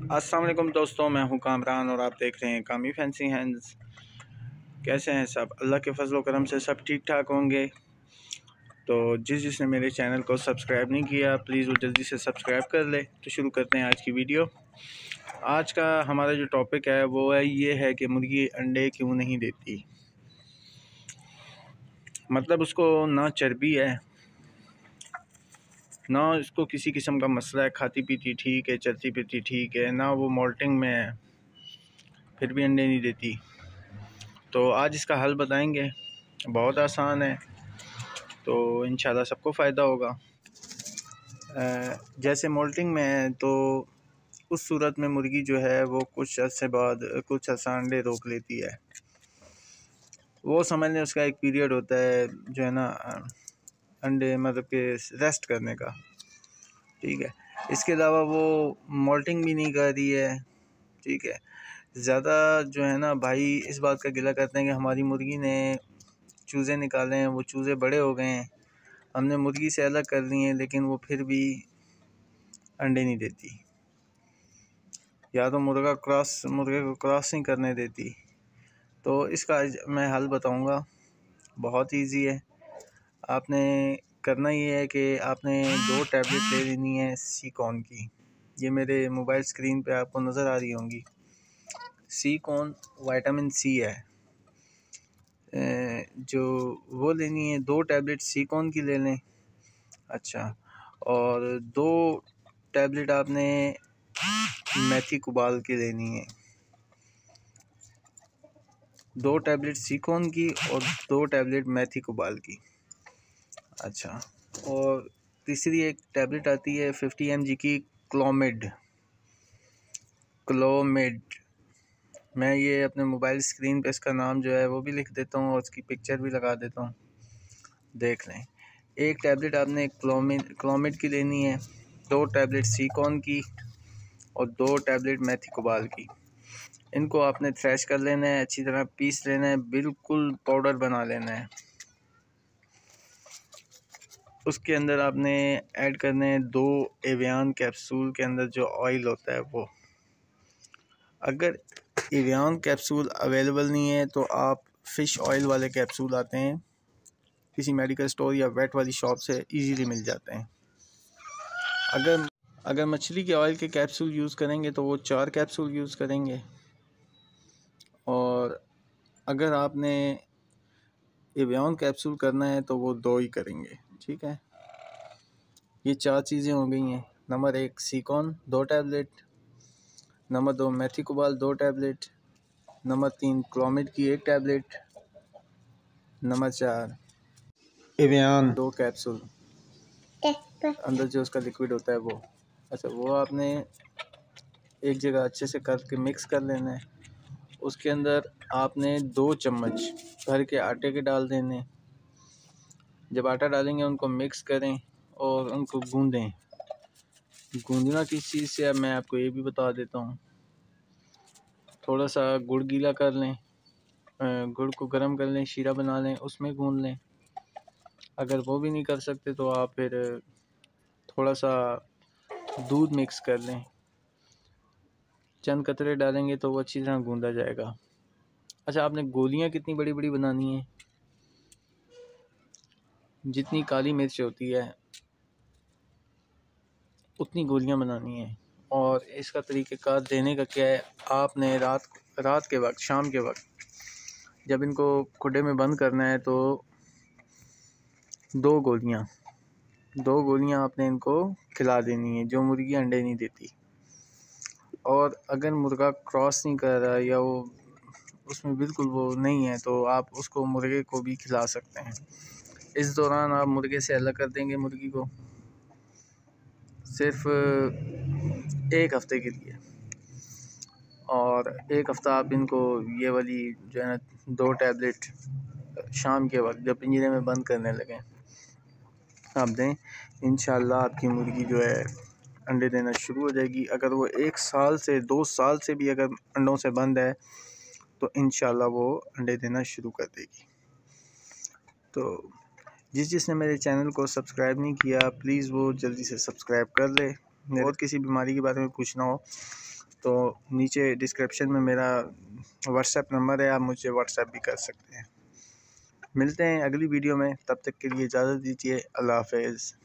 अस्सलाम वालेकुम दोस्तों, मैं हूं कामरान और आप देख रहे हैं कामी फैंसी हैंड्स। कैसे हैं सब? अल्लाह के फजल करम से सब ठीक ठाक होंगे। तो जिसने मेरे चैनल को सब्सक्राइब नहीं किया प्लीज़ वो जल्दी से सब्सक्राइब कर ले। तो शुरू करते हैं आज की वीडियो। आज का हमारा जो टॉपिक है वो ये है कि मुर्गी अंडे क्यों नहीं देती। मतलब उसको ना चर्बी है, ना इसको किसी किस्म का मसला है, खाती पीती ठीक है, चलती फिरती ठीक है, ना वो मोल्टिंग में है, फिर भी अंडे नहीं देती। तो आज इसका हल बताएंगे, बहुत आसान है, तो इंशाल्लाह सबको फ़ायदा होगा। जैसे मोल्टिंग में है तो उस सूरत में मुर्गी जो है वो कुछ अर्से बाद कुछ अर्सा अंडे रोक लेती है। वो समझ लें उसका एक पीरियड होता है जो है ना अंडे मतलब के रेस्ट करने का, ठीक है। इसके अलावा वो मोल्टिंग भी नहीं कर रही है, ठीक है। ज़्यादा जो है ना भाई इस बात का गिला करते हैं कि हमारी मुर्गी ने चूज़े निकाले हैं, वो चूज़े बड़े हो गए हैं, हमने मुर्गी से अलग कर ली हैं, लेकिन वो फिर भी अंडे नहीं देती, या तो मुर्गे को क्रॉस नहीं करने देती। तो इसका मैं हल बताऊंगा, बहुत इजी है। आपने करना ये है कि आपने 2 टैबलेट ले लेनी है सीकॉन की। ये मेरे मोबाइल स्क्रीन पे आपको नज़र आ रही होंगी। सीकॉन विटामिन सी है, जो वो लेनी है। 2 टैबलेट सीकॉन की ले लें। अच्छा, और 2 टैबलेट आपने मेथी कुबाल की लेनी है। 2 टैबलेट सीकॉन की और 2 टैबलेट मेथी कुबाल की। अच्छा, और तीसरी एक टैबलेट आती है 50 mg की क्लोमिड। मैं ये अपने मोबाइल स्क्रीन पे इसका नाम जो है वो भी लिख देता हूँ और उसकी पिक्चर भी लगा देता हूँ, देख लें। एक टैबलेट आपने क्लोमिड की लेनी है, 2 टैबलेट सीकॉन की और 2 टैबलेट मेथी कुबाल की। इनको आपने थ्रेश कर लेना है, अच्छी तरह पीस लेना है, बिल्कुल पाउडर बना लेना है। उसके अंदर आपने ऐड करने हैं 2 एवियन कैप्सूल के अंदर जो ऑयल होता है वो। अगर एवियन कैप्सूल अवेलेबल नहीं है तो आप फ़िश ऑयल वाले कैप्सूल आते हैं, किसी मेडिकल स्टोर या वेट वाली शॉप से इजीली मिल जाते हैं। अगर मछली के ऑयल के कैप्सूल यूज़ करेंगे तो वो 4 कैप्सूल यूज़ करेंगे, और अगर आपने एवियन कैप्सूल करना है तो वो 2 ही करेंगे, ठीक है। ये 4 चीज़ें हो गई हैं। नंबर 1 सीकॉन 2 टैबलेट, नंबर 2 मेथी कुबाल 2 टैबलेट, नंबर 3 क्लोमिड की 1 टैबलेट, नंबर 4 एवियन 2 कैप्सूल, अंदर जो उसका लिक्विड होता है वो। अच्छा, वो आपने एक जगह अच्छे से करके मिक्स कर लेना है। उसके अंदर आपने 2 चम्मच भर के आटे के डाल देने। जब आटा डालेंगे उनको मिक्स करें और उनको गूंदें। गूंदना किस चीज़ से है मैं आपको ये भी बता देता हूँ। थोड़ा सा गुड़ गीला कर लें, गुड़ को गर्म कर लें, शीरा बना लें, उसमें गूंद लें। अगर वो भी नहीं कर सकते तो आप फिर थोड़ा सा दूध मिक्स कर लें, चंद कतरे डालेंगे तो वो अच्छी तरह गूंदा जाएगा। अच्छा, आपने गोलियाँ कितनी बड़ी बड़ी बनानी है, जितनी काली मिर्च होती है उतनी गोलियाँ बनानी है। और इसका तरीक़ेकार देने का क्या है, आपने रात के वक्त, शाम के वक्त जब इनको खुडे में बंद करना है तो 2 गोलियाँ आपने इनको खिला देनी है, जो मुर्गी अंडे नहीं देती। और अगर मुर्गा क्रॉस नहीं कर रहा है या वो उसमें बिल्कुल वो नहीं है तो आप उसको मुर्गे को भी खिला सकते हैं। इस दौरान आप मुर्गे से अलग कर देंगे मुर्गी को सिर्फ 1 हफ़्ते के लिए, और 1 हफ़्ता आप इनको ये वाली जो है ना 2 टैबलेट शाम के वक्त जब पिंजरे में बंद करने लगें आप दें। इंशाल्लाह आपकी मुर्गी जो है अंडे देना शुरू हो जाएगी। अगर वो 1 साल से 2 साल से भी अगर अंडों से बंद है तो इंशाल्लाह वो अंडे देना शुरू कर देगी। तो जिसने मेरे चैनल को सब्सक्राइब नहीं किया प्लीज़ वो जल्दी से सब्सक्राइब कर ले। और किसी बीमारी के बारे में पूछना हो तो नीचे डिस्क्रिप्शन में मेरा व्हाट्सएप नंबर है, आप मुझे व्हाट्सएप भी कर सकते हैं। मिलते हैं अगली वीडियो में, तब तक के लिए इजाज़त दीजिए। अल्लाह हाफ़िज़।